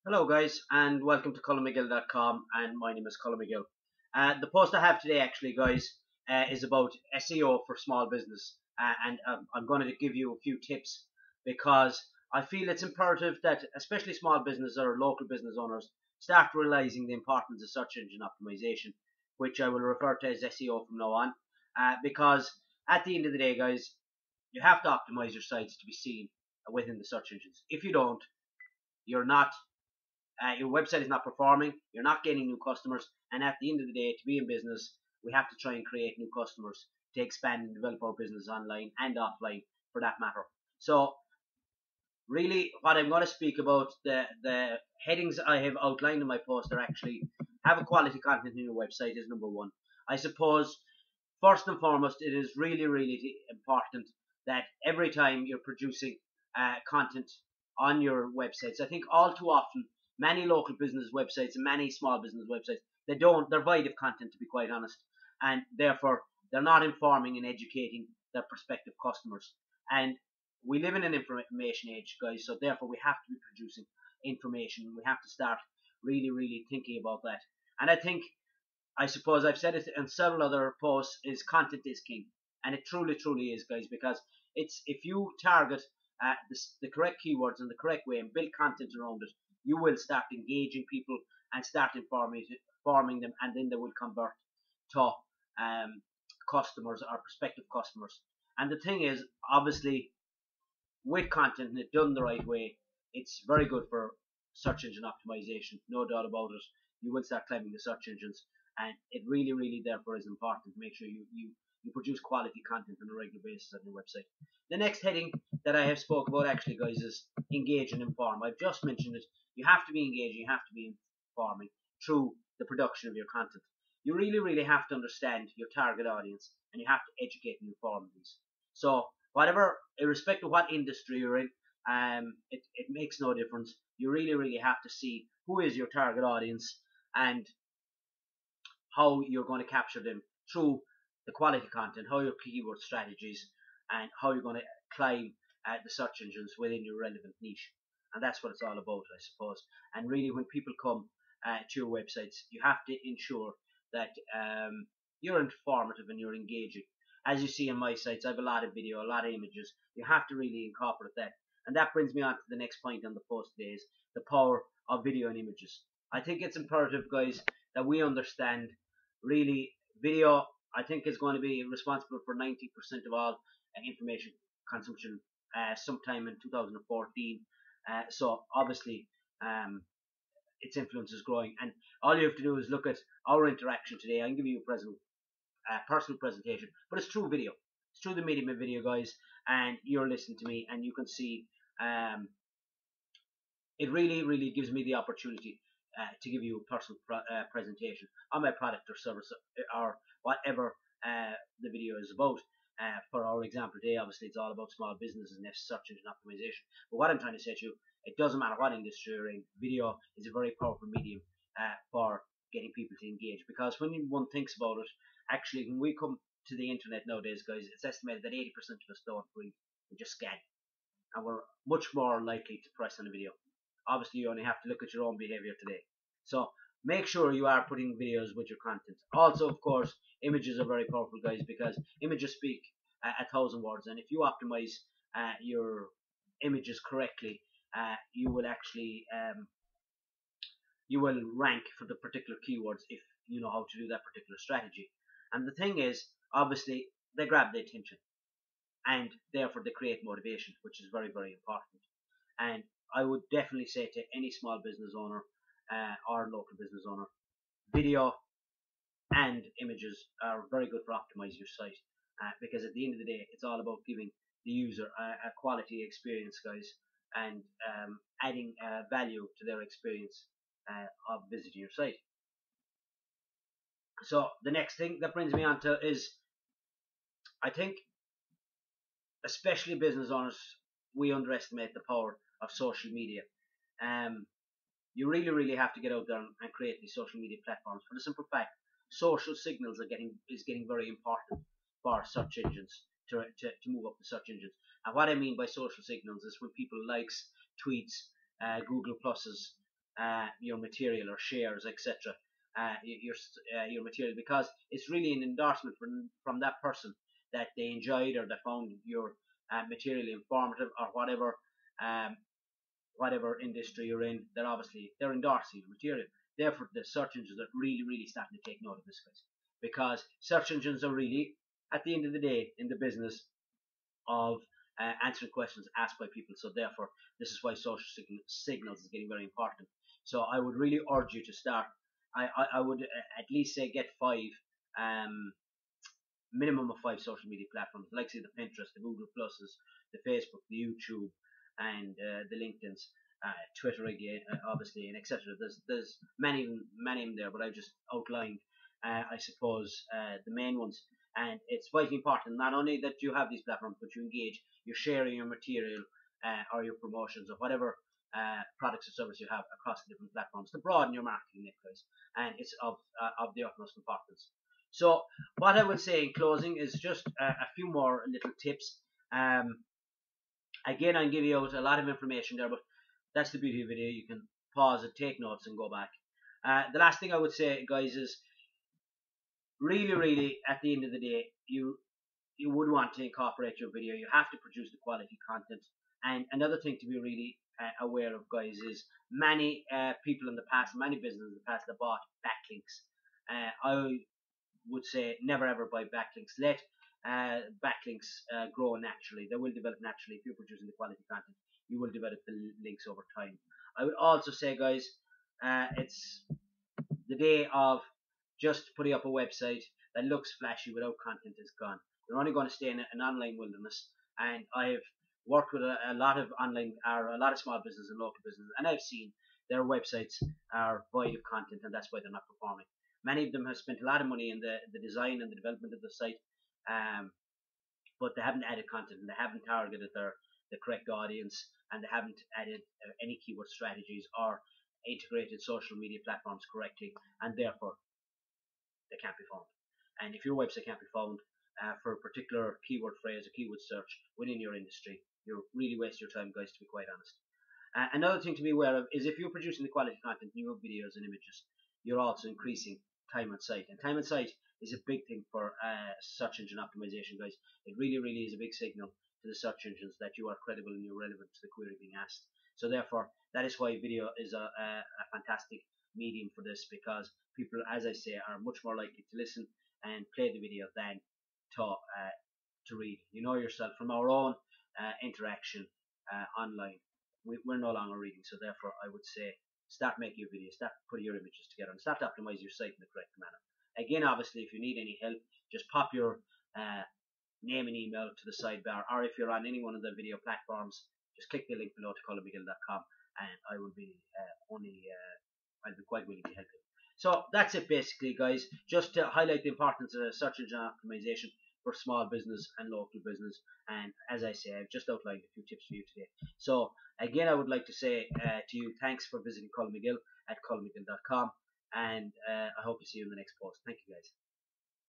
Hello guys and welcome to ColumMcGill.com, and my name is Colin McGill. The post I have today actually guys is about SEO for small business, and I'm going to give you a few tips because I feel it's imperative that especially small business or local business owners start realizing the importance of search engine optimization, which I will refer to as SEO from now on, because at the end of the day guys, you have to optimize your sites to be seen within the search engines. If you don't, you're not your website is not performing, you're not getting new customers, and at the end of the day, to be in business, we have to try and create new customers to expand and develop our business online and offline for that matter. So, really, what I'm going to speak about, the headings I have outlined in my post are actually have a quality content in your website is number one. I suppose, first and foremost, it is really important that every time you're producing content on your websites, I think all too often many local business websites and many small business websites, they're void of content, to be quite honest, and therefore they're not informing and educating their prospective customers. And we live in an information age, guys, so therefore we have to be producing information. We have to start really thinking about that. And I suppose I've said it in several other posts, is content is king, and it truly is, guys, because it's if you target the correct keywords in the correct way and build content around it, you will start engaging people and start informing them, and then they will convert to customers or prospective customers. And the thing is, obviously, with content and it done the right way, it's very good for search engine optimization, no doubt about it. You will start climbing the search engines, and it really therefore is important to make sure you produce quality content on a regular basis on your website. The next heading that I have spoke about actually, guys, is engage and inform. I've just mentioned it. You have to be engaging, you have to be informing through the production of your content. You really have to understand your target audience, and you have to educate and inform these. So whatever, irrespective of what industry you're in, it makes no difference. You really have to see who is your target audience and how you're going to capture them through the quality content, how your keyword strategies, and how you're going to climb the search engines within your relevant niche. And that's what it's all about, I suppose. And really, when people come to your websites, you have to ensure that you're informative and you're engaging. As you see on my sites, I have a lot of video, a lot of images. You have to really incorporate that. And that brings me on to the next point on the post today, is the power of video and images. I think it's imperative, guys, that we understand really video, I think, is going to be responsible for 90% of all information consumption sometime in 2014. So obviously its influence is growing, and all you have to do is look at our interaction today. I can give you a personal presentation, but it's through video. It's through the medium of video, guys, and you're listening to me, and you can see it really gives me the opportunity to give you a personal presentation on my product or service or whatever the video is about. For our example today, obviously it's all about small businesses and search engine optimization. But what I'm trying to say to you, it doesn't matter what industry you're in, video is a very powerful medium for getting people to engage. Because when one thinks about it, actually, when we come to the internet nowadays, guys, it's estimated that 80% of us don't read, we just scan, and we're much more likely to press on a video. Obviously, you only have to look at your own behavior today. So make sure you are putting videos with your content. Also, of course, images are very powerful, guys, because images speak a thousand words, and if you optimize your images correctly, you will actually you will rank for the particular keywords if you know how to do that particular strategy. And the thing is, obviously, they grab the attention, and therefore they create motivation, which is very important. And I would definitely say to any small business owner or local business owner, video and images are very good for optimizing your site, because at the end of the day, it's all about giving the user a quality experience, guys, and adding value to their experience of visiting your site. So the next thing that brings me on to is, I think, especially business owners, we underestimate the power of social media. You really have to get out there and create these social media platforms, for the simple fact social signals is getting very important for search engines to move up the search engines. And what I mean by social signals is when people likes, tweets, Google pluses, your material or shares, etc. Your material, because it's really an endorsement from that person that they enjoyed or that found your material informative, or whatever industry you're in. They're endorsing your material. Therefore, the search engines are really starting to take note of this, guys, because search engines are really, at the end of the day, in the business of answering questions asked by people. So therefore, this is why social signals is getting very important. So I would really urge you to start. I would at least say get minimum of 5 social media platforms, like say the Pinterest, the Google Pluses, the Facebook, the YouTube, and the LinkedIn's, Twitter again, obviously, and etc. There's many of them there, but I've just outlined, I suppose, the main ones. And it's vitally important not only that you have these platforms, but you engage, you're sharing your material or your promotions or whatever products or services you have across the different platforms to broaden your marketing net, guys. And it's of the utmost importance. So what I would say in closing is just a few more little tips. Again, I'm giving you out a lot of information there, but that's the beauty of the video. You can pause it, take notes, and go back. The last thing I would say, guys, is really at the end of the day, you would want to incorporate your video. You have to produce the quality content. And another thing to be really aware of, guys, is many people in the past, many businesses in the past, that bought backlinks. I would say never ever buy backlinks. Let backlinks grow naturally. They will develop naturally. If you're producing the quality content, you will develop the links over time. I would also say, guys, it's the day of just putting up a website that looks flashy without content is gone. You're only going to stay in an online wilderness. And I've worked with a lot of online, or a lot of small business and local business, and I've seen their websites are void of content, and that's why they're not performing. Many of them have spent a lot of money in the design and the development of the site, but they haven't added content, and they haven't targeted the correct audience, and they haven't added any keyword strategies or integrated social media platforms correctly, and therefore they can't be found. And if your website can't be found for a particular keyword phrase or keyword search within your industry, you really waste your time, guys, to be quite honest. Another thing to be aware of is if you're producing the quality content, new videos and images, you're also increasing time on site. And time on site is a big thing for search engine optimization, guys. It really is a big signal to the search engines that you are credible and you're relevant to the query being asked. So therefore, that is why video is a fantastic medium for this, because people, as I say, are much more likely to listen and play the video than to read. You know yourself from our own interaction online, we're no longer reading. So therefore, I would say start making your videos, start putting your images together, and start to optimize your site in the correct manner. Again, obviously, if you need any help, just pop your name and email to the sidebar, or if you're on any one of the video platforms, just click the link below to colinmcgill.com, and I will be I'll be quite willing to help you. So that's it basically, guys. Just to highlight the importance of search engine optimization for small business and local business. And as I say, I've just outlined a few tips for you today. So again, I would like to say to you, thanks for visiting Colin McGill at colinmcgill.com, and I hope to see you in the next post. Thank you, guys.